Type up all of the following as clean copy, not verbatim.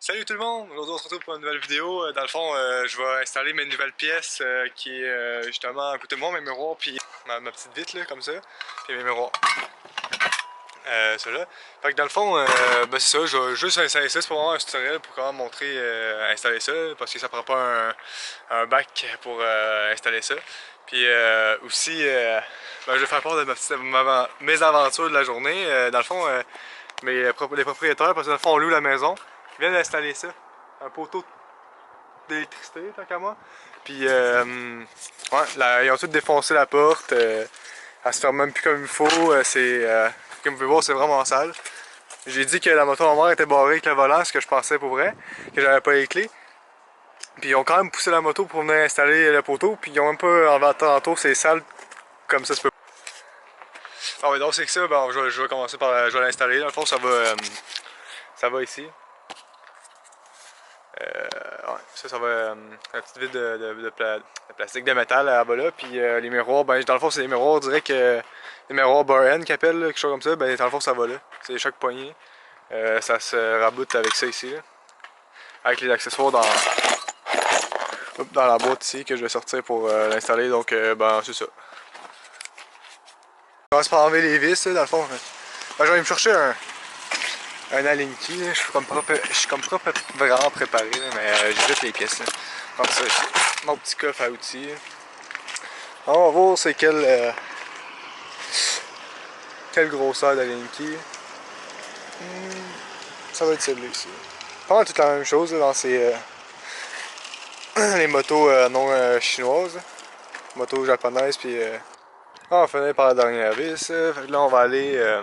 Salut tout le monde! Aujourd'hui on se retrouve pour une nouvelle vidéo. Dans le fond, je vais installer mes nouvelles pièces qui est justement à côté de moi, mes miroirs, puis ma petite vitre là, comme ça, puis mes miroirs. Ceux-là. Fait que dans le fond, ben c'est ça, je vais juste installer ça, c'est pour avoir un tutoriel pour comment montrer installer ça, parce que ça prend pas un bac pour installer ça. Puis aussi, ben, je vais faire part de mes aventures de la journée. Dans le fond, les propriétaires, parce que dans le fond on loue la maison, ils viennent d'installer ça, un poteau d'électricité tant qu'à moi. Puis ouais, ils ont tous défoncé la porte, elle se ferme même plus comme il faut, comme vous pouvez voir c'est vraiment sale. J'ai dit que la moto en mère était barrée avec le volant, ce que je pensais pour vrai, que j'avais pas les clés. Puis ils ont quand même poussé la moto pour venir installer le poteau, puis ils ont même pas enlevé tantôt, c'est sale comme ça se peut. Ah ouais, donc c'est que ça, bon, je vais commencer par je vais l'installer. Dans le fond ça va ici. Ouais, ça va un petit vide de plastique de métal là-bas là, puis les miroirs, ben dans le fond c'est des miroirs, on dirait que les miroirs Burren qu'ils appellent, quelque chose comme ça, ben dans le fond ça va là, c'est chaque poignée, ça se raboute avec ça ici là, avec les accessoires dans la boîte ici que je vais sortir pour l'installer, donc ben c'est ça. Je commence par enlever les vis là, dans le fond, ben, je vais aller me chercher un Allen-Key, je suis comme pas vraiment préparé, là, mais j'ai juste les pièces. Là. Comme ça, mon petit coffre à outils. On va voir c'est quelle grosseur d'Allen-Key. Ça va être celle-là ici. Pas toute la même chose là, dans ces les motos non chinoises, motos japonaises, puis on va finir par la dernière vis. Fait que là on va aller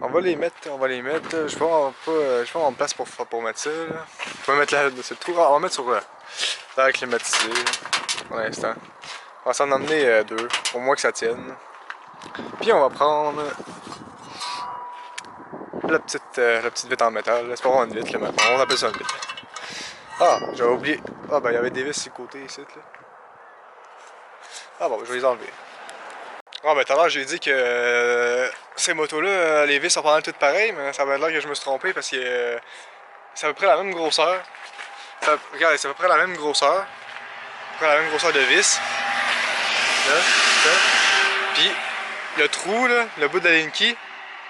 on va les mettre. Je vais avoir une place pour mettre ça. Là. On va mettre sur le trou. On va mettre sur la climatisée pour l'instant. On va s'en emmener deux, pour moins que ça tienne. Puis on va prendre la petite vitre en métal. C'est pas vraiment une vitre là maintenant. On appelle ça une vitre. Ah, j'avais oublié. Ah ben il y avait des vis sur le côté ici. Là. Ah bon, je vais les enlever. Ah ben tout à l'heure j'ai dit que ces motos-là, les vis sont pas mal toutes pareilles, mais ça va l'air que je me suis trompé parce que c'est à peu près la même grosseur. Regardez, c'est à peu près la même grosseur. À peu près la même grosseur de vis. Là, ça. Puis le trou, là, le bout de la Linky,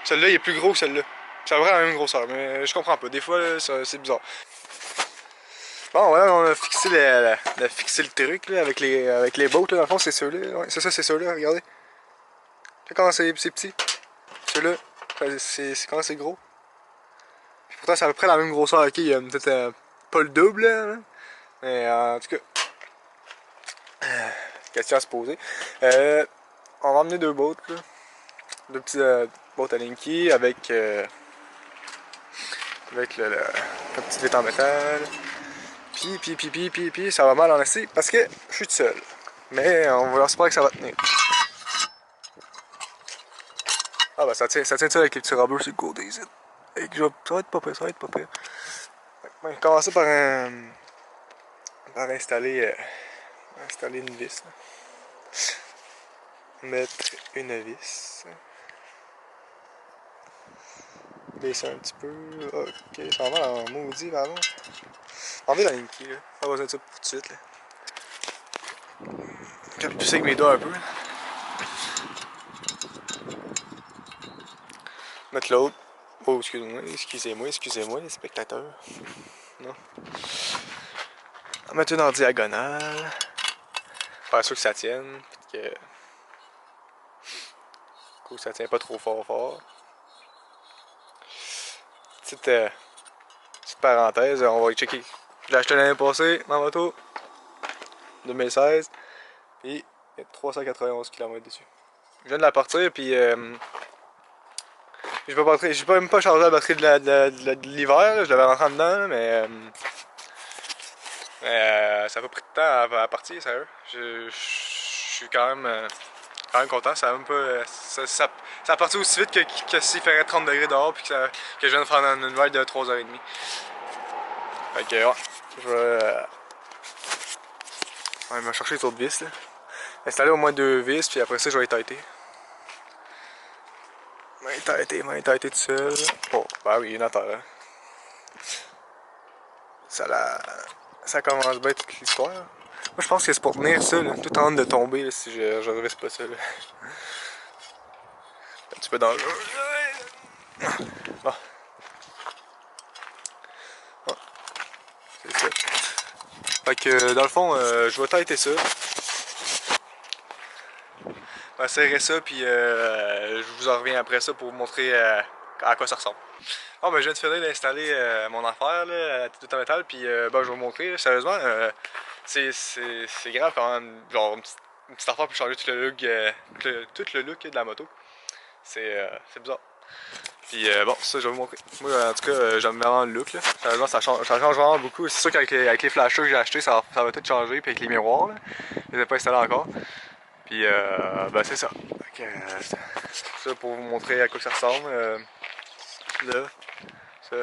celui-là il est plus gros que celui-là. C'est à peu près la même grosseur, mais je comprends pas. Des fois, c'est bizarre. Bon, voilà, on a fixé le truc là, avec les bottes. Là, dans le fond, c'est ceux-là. Ouais, c'est ça, c'est ceux-là, regardez. Comment c'est petit. Ceux-là, c'est comment c'est gros. Puis pourtant, c'est à peu près la même grosseur. Ok, il y a peut-être pas le double, là, hein. Mais en tout cas, question à se poser. On va emmener deux bottes, là. Deux petits bottes à Linky avec la petite vitre en métal. Puis, ça va mal en essayer parce que je suis tout seul. Mais on va espérer que ça va tenir. Ah bah ça tient ça avec les petits robbers sur le côté ici. Et que ça va être pas pire, ça va être pas pire. On va commencer par installer une vis. Mettre une vis. Baisser un petit peu. Ok, ça va mal en maudit, pardon. Enlever la Linky, là. Pas besoin de ça pour tout de suite, là. Je vais pousser avec mes doigts un peu. Mettre l'autre. Oh, excusez-moi, les spectateurs. Non. On va mettre une en diagonale. Faire sûr que ça tienne. Que ça tient pas trop fort. Petite parenthèse, on va checker. Je l'ai acheté l'année passée dans ma moto. 2016. Puis il y a 391 km dessus. Je viens de la partir, puis j'ai pas même pas chargé la batterie de l'hiver, je l'avais rentré en dedans, mais ça a pas pris de temps à partir, sérieux. Je suis quand même content, ça a même pas. Ça a parti aussi vite que s'il ferait 30 degrés dehors, puis que je viens de faire une ride de 3h30. Fait que ouais, je vais. Ouais, il m'a cherché les autres vis là. Installer au moins deux vis, puis après ça je vais les têter. M'en têter tout seul. Oh, bah oui, une à terre. Ça commence bien toute l'histoire. Moi je pense que c'est pour tenir ça, là, tout en train de tomber là, si je revisse pas ça. Là. Un petit peu dans le. Bon. Bon. C'est ça. Fait que dans le fond, je vais tenter ça. Je vais serrer ça, puis je vous en reviens après ça pour vous montrer à quoi ça ressemble. Bon, ben, je viens de finir d'installer mon affaire, là, tout en métal, puis ben, je vais vous montrer. Sérieusement, c'est grave quand même. Genre, une petite affaire pour changer tout le look, tout le look de la moto. C'est bizarre. Puis bon, ça, je vais vous montrer. Moi, en tout cas, j'aime vraiment le look, là. Sérieusement, ça change vraiment beaucoup. C'est sûr qu'avec les flashers que j'ai achetés, ça va tout changer, puis avec les miroirs, là. Je les ai pas installés encore. Puis, ben, c'est ça. Donc, ça pour vous montrer à quoi ça ressemble. Là, ça.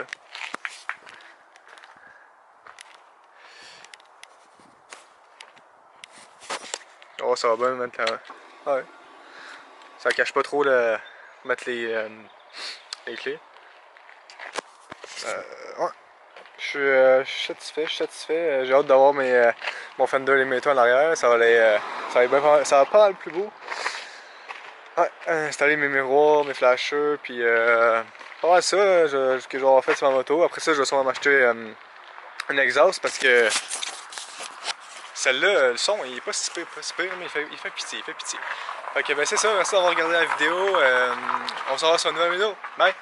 Oh, ça va bien maintenant. Ouais. Ça cache pas trop le mettre les clés. Ouais. Je suis satisfait. J'ai hâte d'avoir mon Fender Limiter en arrière. Ça va pas mal plus beau. Ouais, installer mes miroirs, mes flashers, puis pas mal ça ce que je vais avoir fait sur ma moto. Après ça, je vais sûrement m'acheter un exhaust parce que celle-là, le son, il est pas si pire, mais il fait pitié, Fait que ben c'est ça, merci d'avoir regardé la vidéo. On se revoit sur une nouvelle vidéo. Bye!